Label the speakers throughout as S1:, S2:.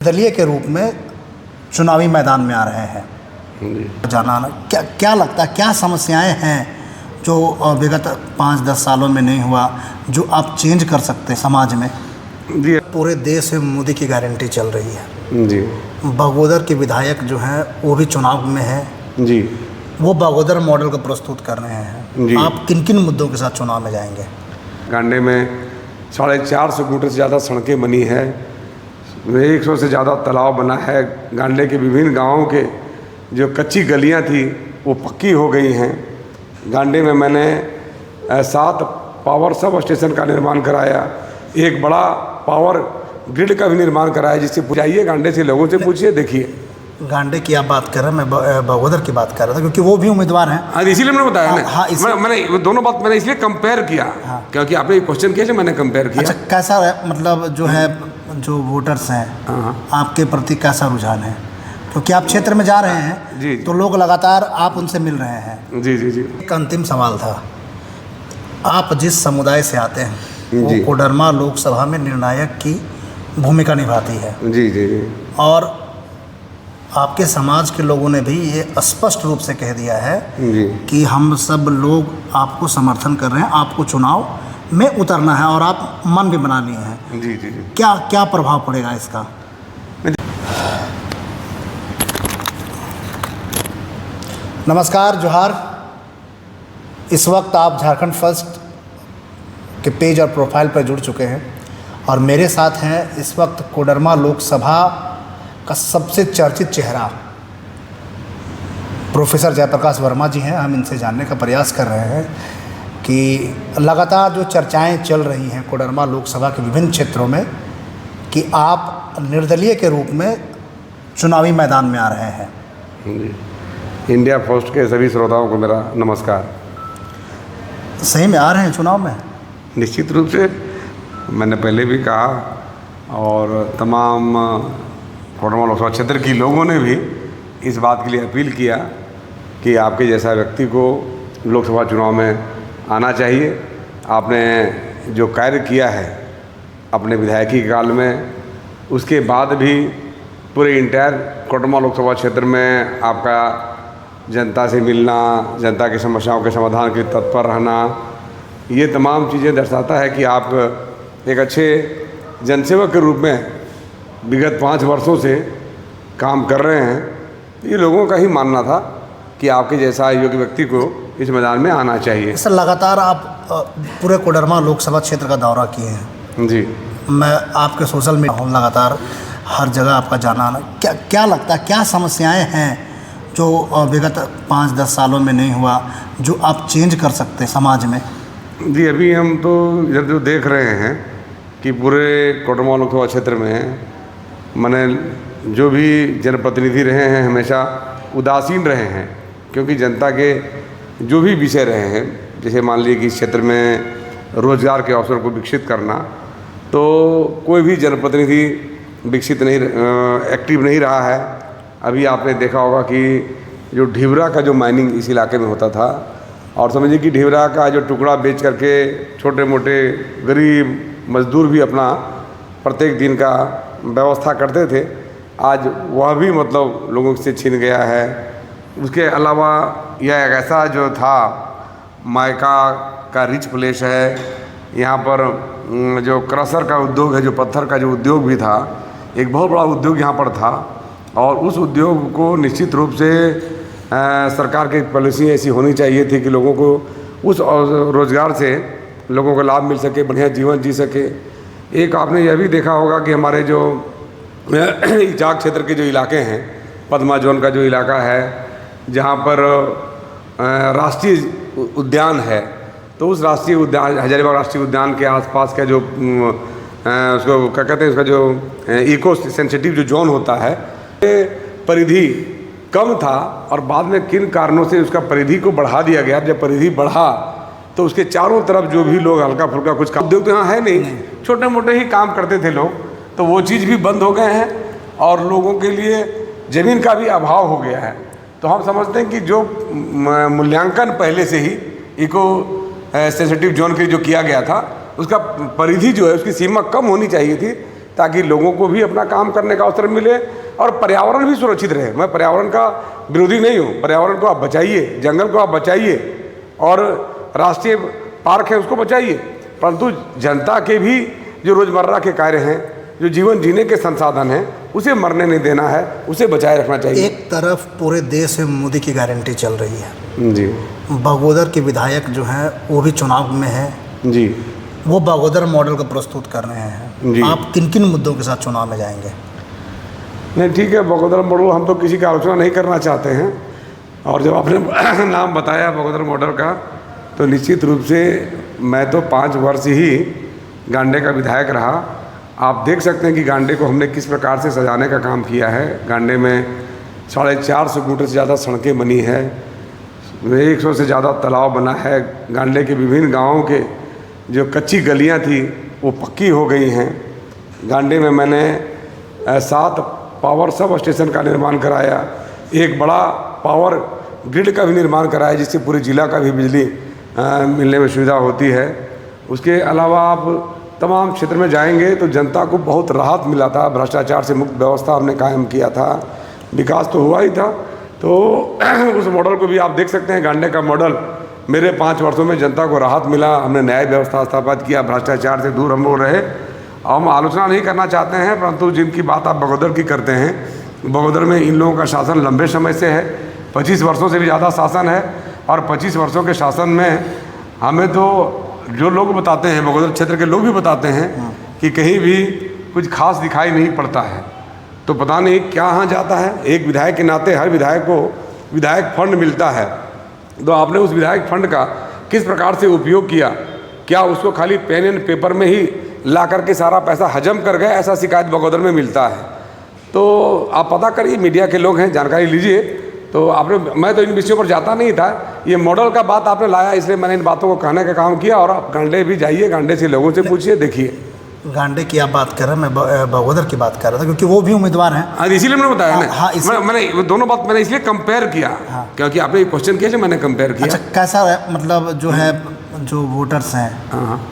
S1: दलीय के रूप में चुनावी मैदान में आ रहे हैं। जाना क्या क्या लगता है, क्या समस्याएं हैं जो विगत 5-10 सालों में नहीं हुआ, जो आप चेंज कर सकते हैं समाज में?
S2: जी
S1: पूरे देश में मोदी की गारंटी चल रही है
S2: जी
S1: बगोदर के विधायक जो हैं वो भी चुनाव में हैं
S2: जी
S1: वो बगोदर मॉडल को प्रस्तुत कर रहे हैं।
S2: जी।
S1: आप किन किन मुद्दों के साथ चुनाव में जाएंगे?
S2: गांडे में 450 मीटर से ज़्यादा सड़कें बनी है, 100 से ज़्यादा तालाब बना है। गांडे के विभिन्न गांवों के जो कच्ची गलियां थी वो पक्की हो गई हैं। गांडे में मैंने 7 पावर सब स्टेशन का निर्माण कराया, एक बड़ा पावर ग्रिड का भी निर्माण कराया, जिससे पूछाइए गांडे से, लोगों से पूछिए, देखिए।
S1: गांडे की आप बात कर रहे हैं, मैं बगोदर की बात कर रहा था क्योंकि वो भी उम्मीदवार हैं।
S2: हाँ, इसीलिए मैंने बताया ना।
S1: हाँ,
S2: मैंने दोनों बात मैंने इसलिए कंपेयर किया।
S1: हाँ।
S2: क्योंकि आपने क्वेश्चन किया, मैंने कंपेयर किया।
S1: अच्छा, कैसा है, मतलब जो है जो वोटर्स हैं
S2: हाँ।
S1: आपके प्रति कैसा रुझान है? क्योंकि आप क्षेत्र में जा रहे हैं
S2: जी।
S1: तो लोग लगातार आप उनसे मिल रहे हैं।
S2: जी जी जी
S1: एक अंतिम सवाल था, आप जिस समुदाय से आते हैं
S2: जी।
S1: वो कोडरमा लोकसभा में निर्णायक की भूमिका निभाती है
S2: जी जी जी
S1: और आपके समाज के लोगों ने भी ये स्पष्ट रूप से कह दिया है
S2: जी
S1: कि हम सब लोग आपको समर्थन कर रहे हैं, आपको चुनाव में उतरना है और आप मन भी बना लिए हैं।
S2: जी जी जी
S1: क्या क्या प्रभाव पड़ेगा इसका? नमस्कार, जोहार। इस वक्त आप झारखंड फर्स्ट के पेज और प्रोफाइल पर जुड़ चुके हैं और मेरे साथ हैं इस वक्त कोडरमा लोकसभा का सबसे चर्चित चेहरा प्रोफेसर जयप्रकाश वर्मा जी हैं। हम इनसे जानने का प्रयास कर रहे हैं कि लगातार जो चर्चाएं चल रही हैं कोडरमा लोकसभा के विभिन्न क्षेत्रों में कि आप निर्दलीय के रूप में चुनावी मैदान में आ रहे हैं।
S2: जी। इंडिया फर्स्ट के सभी श्रोताओं को मेरा नमस्कार।
S1: सही में आ रहे हैं चुनाव में?
S2: निश्चित रूप से, मैंने पहले भी कहा और तमाम कोडरमा लोकसभा क्षेत्र की लोगों ने भी इस बात के लिए अपील किया कि आपके जैसा व्यक्ति को लोकसभा चुनाव में आना चाहिए। आपने जो कार्य किया है अपने विधायकी काल में, उसके बाद भी पूरे इंटायर कोडरमा लोकसभा क्षेत्र में आपका जनता से मिलना, जनता की समस्याओं के समाधान के लिए तत्पर रहना, ये तमाम चीज़ें दर्शाता है कि आप एक अच्छे जनसेवक के रूप में विगत 5 वर्षों से काम कर रहे हैं। ये लोगों का ही मानना था कि आपके जैसा योग्य व्यक्ति को इस मैदान में आना चाहिए।
S1: सर, लगातार आप पूरे कोडरमा लोकसभा क्षेत्र का दौरा किए हैं।
S2: जी।
S1: मैं आपके सोशल मीडिया हूँ, लगातार हर जगह आपका जाना आना, क्या क्या लगता है, क्या समस्याएं हैं जो विगत 5-10 सालों में नहीं हुआ, जो आप चेंज कर सकते हैं समाज में?
S2: जी, अभी हम तो इधर जो देख रहे हैं कि पूरे कोडरमा लोकसभा क्षेत्र में माने जो भी जनप्रतिनिधि रहे हैं हमेशा उदासीन रहे हैं, क्योंकि जनता के जो भी विषय रहे हैं, जैसे मान लीजिए कि इस क्षेत्र में रोज़गार के अवसर को विकसित करना, तो कोई भी जनप्रतिनिधि विकसित नहीं, एक्टिव नहीं रहा है। अभी आपने देखा होगा कि जो ढिबरा का जो माइनिंग इस इलाके में होता था, और समझिए कि ढिबरा का जो टुकड़ा बेच करके छोटे मोटे गरीब मजदूर भी अपना प्रत्येक दिन का व्यवस्था करते थे, आज वह भी मतलब लोगों से छिन गया है। उसके अलावा यह एक ऐसा जो था मायका का रिच प्लेस है, यहाँ पर जो क्रशर का उद्योग है, जो पत्थर का जो उद्योग भी था, एक बहुत बड़ा उद्योग यहाँ पर था और उस उद्योग को निश्चित रूप से सरकार की पॉलिसी ऐसी होनी चाहिए थी कि लोगों को उस रोज़गार से लोगों को लाभ मिल सके, बढ़िया जीवन जी सके। एक आपने यह भी देखा होगा कि हमारे जो इचाक क्षेत्र के जो इलाके हैं, पद्मा जोन का जो इलाका है, जहाँ पर राष्ट्रीय उद्यान है, तो उस राष्ट्रीय उद्यान, हजारीबाग राष्ट्रीय उद्यान के आसपास का जो उसको क्या कहते हैं, उसका जो इको सेंसिटिव जो जोन होता है, परिधि कम था और बाद में किन कारणों से उसका परिधि को बढ़ा दिया गया। जब परिधि बढ़ा तो उसके चारों तरफ जो भी लोग हल्का फुल्का कुछ काम, उद्योग तो यहाँ है नहीं, छोटे मोटे ही काम करते थे लोग, तो वो चीज़ भी बंद हो गए हैं और लोगों के लिए ज़मीन का भी अभाव हो गया है। तो हम समझते हैं कि जो मूल्यांकन पहले से ही इको सेंसिटिव जोन के जो किया गया था, उसका परिधि जो है, उसकी सीमा कम होनी चाहिए थी, ताकि लोगों को भी अपना काम करने का अवसर मिले और पर्यावरण भी सुरक्षित रहे। मैं पर्यावरण का विरोधी नहीं हूँ, पर्यावरण को आप बचाइए, जंगल को आप बचाइए और राष्ट्रीय पार्क है उसको बचाइए, परंतु जनता के भी जो रोज़मर्रा के कार्य हैं, जो जीवन जीने के संसाधन हैं, उसे मरने नहीं देना है, उसे बचाए रखना चाहिए।
S1: एक तरफ पूरे देश में मोदी की गारंटी चल रही है
S2: जी,
S1: बगोदर के विधायक जो हैं वो भी चुनाव में हैं
S2: जी,
S1: वो बगोदर मॉडल को प्रस्तुत कर रहे हैं।
S2: जी।
S1: आप किन किन मुद्दों के साथ चुनाव में जाएंगे?
S2: नहीं ठीक है, बगोदर मॉडल हम तो किसी की आलोचना नहीं करना चाहते हैं, और जब आपने नाम बताया बगोदर मॉडल का, तो निश्चित रूप से मैं तो 5 वर्ष ही गांडे का विधायक रहा। आप देख सकते हैं कि गांडे को हमने किस प्रकार से सजाने का काम किया है। गांडे में 450 मीटर से ज़्यादा सड़कें बनी है, 100 से ज़्यादा तालाब बना है, गांडे के विभिन्न गाँवों के जो कच्ची गलियाँ थी वो पक्की हो गई हैं। गांडे में मैंने 7 पावर सब स्टेशन का निर्माण कराया, एक बड़ा पावर ग्रिड का भी निर्माण कराया जिससे पूरे ज़िला का भी बिजली मिलने में सुविधा होती है। उसके अलावा आप तमाम क्षेत्र में जाएंगे तो जनता को बहुत राहत मिला था, भ्रष्टाचार से मुक्त व्यवस्था हमने कायम किया था, विकास तो हुआ ही था। तो उस मॉडल को भी आप देख सकते हैं, गांडे का मॉडल मेरे 5 वर्षों में जनता को राहत मिला, हमने न्याय व्यवस्था स्थापित किया, भ्रष्टाचार से दूर हम लोग रहे। हम आलोचना नहीं करना चाहते हैं, परंतु जिनकी बात आप बगोदर की करते हैं, बगोदर में इन लोगों का शासन लंबे समय से है, 25 वर्षों से भी ज़्यादा शासन है, और 25 वर्षों के शासन में हमें तो जो लोग बताते हैं, बगोदर क्षेत्र के लोग भी बताते हैं कि कहीं भी कुछ खास दिखाई नहीं पड़ता है। तो पता नहीं क्या यहाँ जाता है। एक विधायक के नाते हर विधायक को विधायक फंड मिलता है, तो आपने उस विधायक फंड का किस प्रकार से उपयोग किया? क्या उसको खाली पेन एंड पेपर में ही ला करके सारा पैसा हजम कर गए? ऐसा शिकायत बगोदर में मिलता है। तो आप पता करिए, मीडिया के लोग हैं, जानकारी लीजिए। तो आपने, मैं तो इन विषयों पर जाता नहीं था, ये मॉडल का बात आपने लाया इसलिए मैंने इन बातों को कहने का काम किया। और आप गांडे भी जाइए, गांडे से लोगों से पूछिए, देखिए।
S1: गांडे की आप बात कर रहे हैं, मैं बगोदर की बात कर रहा था क्योंकि वो भी उम्मीदवार हैं।
S2: हाँ, इसीलिए मैंने बताया ना।
S1: हाँ,
S2: मैंने दोनों बात मैंने इसलिए कंपेयर किया, क्योंकि आपने क्वेश्चन किया, मैंने कंपेयर किया।
S1: अच्छा, कैसा है मतलब जो है, जो वोटर्स हैं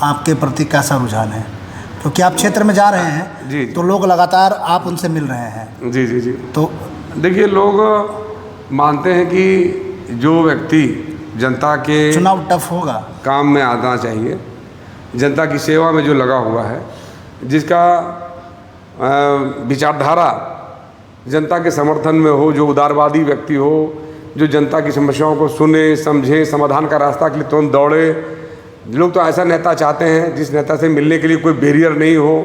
S1: आपके प्रति कैसा रुझान है? क्योंकि आप क्षेत्र में जा रहे हैं
S2: जी,
S1: तो लोग लगातार आप उनसे मिल रहे हैं।
S2: जी जी जी।
S1: तो
S2: देखिए, लोग मानते हैं कि जो व्यक्ति जनता के
S1: चुनाव टफ होगा,
S2: काम में आना चाहिए, जनता की सेवा में जो लगा हुआ है, जिसका विचारधारा जनता के समर्थन में हो, जो उदारवादी व्यक्ति हो, जो जनता की समस्याओं को सुने, समझे, समाधान का रास्ता के लिए तुरंत दौड़े। लोग तो ऐसा नेता चाहते हैं जिस नेता से मिलने के लिए कोई बैरियर नहीं हो,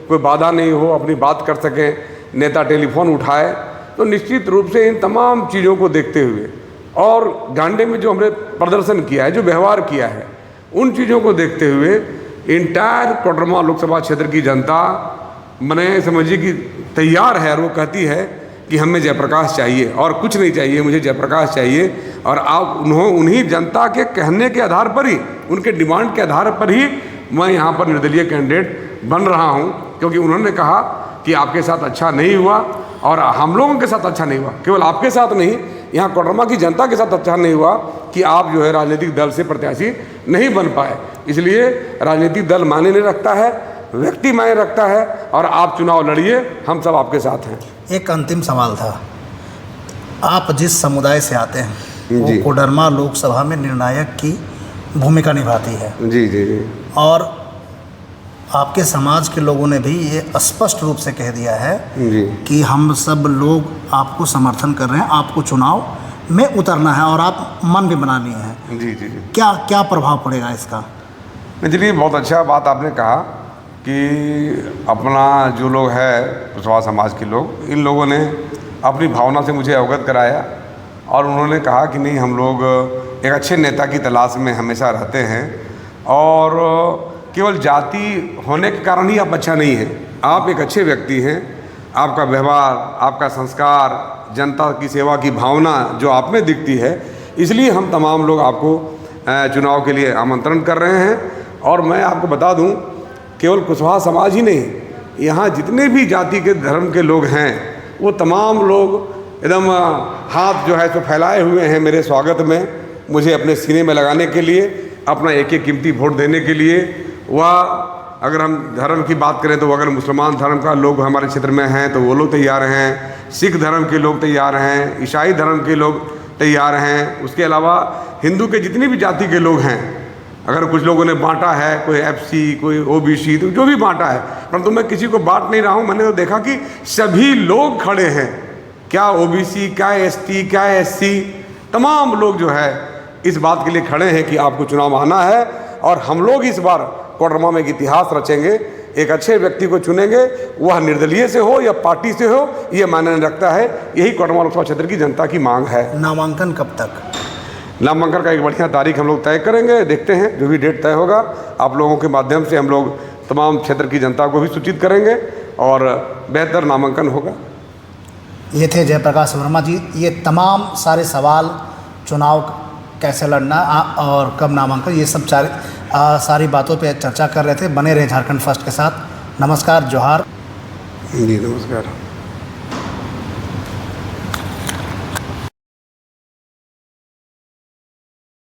S2: कोई बाधा नहीं हो, अपनी बात कर सकें, नेता टेलीफोन उठाए। तो निश्चित रूप से इन तमाम चीज़ों को देखते हुए और गांडे में जो हमने प्रदर्शन किया है, जो व्यवहार किया है, उन चीज़ों को देखते हुए इंटायर कोडरमा लोकसभा क्षेत्र की जनता मने समझिए कि तैयार है, और वो कहती है कि हमें जयप्रकाश चाहिए और कुछ नहीं चाहिए, मुझे जयप्रकाश चाहिए। और आप उन्हीं जनता के कहने के आधार पर ही, उनके डिमांड के आधार पर ही मैं यहाँ पर निर्दलीय कैंडिडेट बन रहा हूँ, क्योंकि उन्होंने कहा कि आपके साथ अच्छा नहीं हुआ और हम लोगों के साथ अच्छा नहीं हुआ। केवल आपके साथ नहीं, यहाँ कोडरमा की जनता के साथ अच्छा नहीं हुआ कि आप जो है राजनीतिक दल से प्रत्याशी नहीं बन पाए। इसलिए राजनीतिक दल मायने नहीं रखता है, व्यक्ति मायने रखता है, और आप चुनाव लड़िए, हम सब आपके साथ हैं।
S1: एक अंतिम सवाल था, आप जिस समुदाय से आते हैं
S2: जी।
S1: वो कोडरमा लोकसभा में निर्णायक की भूमिका निभाती है।
S2: जी जी जी।
S1: और आपके समाज के लोगों ने भी ये स्पष्ट रूप से कह दिया है
S2: जी
S1: कि हम सब लोग आपको समर्थन कर रहे हैं, आपको चुनाव में उतरना है, और आप मन भी बना लिए हैं।
S2: जी जी जी।
S1: क्या क्या प्रभाव पड़ेगा इसका?
S2: चलिए, बहुत अच्छा बात आपने कहा कि अपना जो लोग है कुशवाहा समाज के लोग, इन लोगों ने अपनी भावना से मुझे अवगत कराया, और उन्होंने कहा कि नहीं, हम लोग एक अच्छे नेता की तलाश में हमेशा रहते हैं, और केवल जाति होने के कारण ही आप अच्छा नहीं हैं, आप एक अच्छे व्यक्ति हैं। आपका व्यवहार, आपका संस्कार, जनता की सेवा की भावना जो आप में दिखती है, इसलिए हम तमाम लोग आपको चुनाव के लिए आमंत्रण कर रहे हैं। और मैं आपको बता दूं, केवल कुशवाहा समाज ही नहीं, यहाँ जितने भी जाति के धर्म के लोग हैं, वो तमाम लोग एकदम हाथ जो है तो फैलाए हुए हैं मेरे स्वागत में, मुझे अपने सीने में लगाने के लिए, अपना एक एक कीमती वोट देने के लिए। वह अगर हम धर्म की बात करें तो अगर मुसलमान धर्म का लोग हमारे क्षेत्र में हैं तो वो लोग तैयार हैं, सिख धर्म के लोग तैयार हैं, ईसाई धर्म के लोग तैयार हैं, उसके अलावा हिंदू के जितनी भी जाति के लोग हैं, अगर कुछ लोगों ने बांटा है, कोई एफसी, कोई ओबीसी, तो जो भी बांटा है, परंतु मैं किसी को बांट नहीं रहा हूँ। मैंने तो देखा कि सभी लोग खड़े हैं, क्या ओबीसी, क्या एसटी, क्या एससी, तमाम लोग जो है इस बात के लिए खड़े हैं कि आपको चुनाव आना है और हम लोग इस बार कोडरमा में एक इतिहास रचेंगे, एक अच्छे व्यक्ति को चुनेंगे, वह निर्दलीय से हो या पार्टी से हो, ये मायने रखता है। यही कोडरमा लोकसभा क्षेत्र की जनता की मांग है।
S1: नामांकन कब तक?
S2: नामांकन का एक बढ़िया तारीख हम लोग तय करेंगे, देखते हैं, जो भी डेट तय होगा आप लोगों के माध्यम से हम लोग तमाम क्षेत्र की जनता को भी सूचित करेंगे और बेहतर नामांकन होगा।
S1: ये थे जयप्रकाश वर्मा जी। ये तमाम सारे सवाल, चुनाव कैसे लड़ना और कब नामांकन, ये सब सारी बातों पे चर्चा कर रहे थे। बने रहे झारखंड फर्स्ट के साथ। नमस्कार, जोहार।
S2: जी नमस्कार।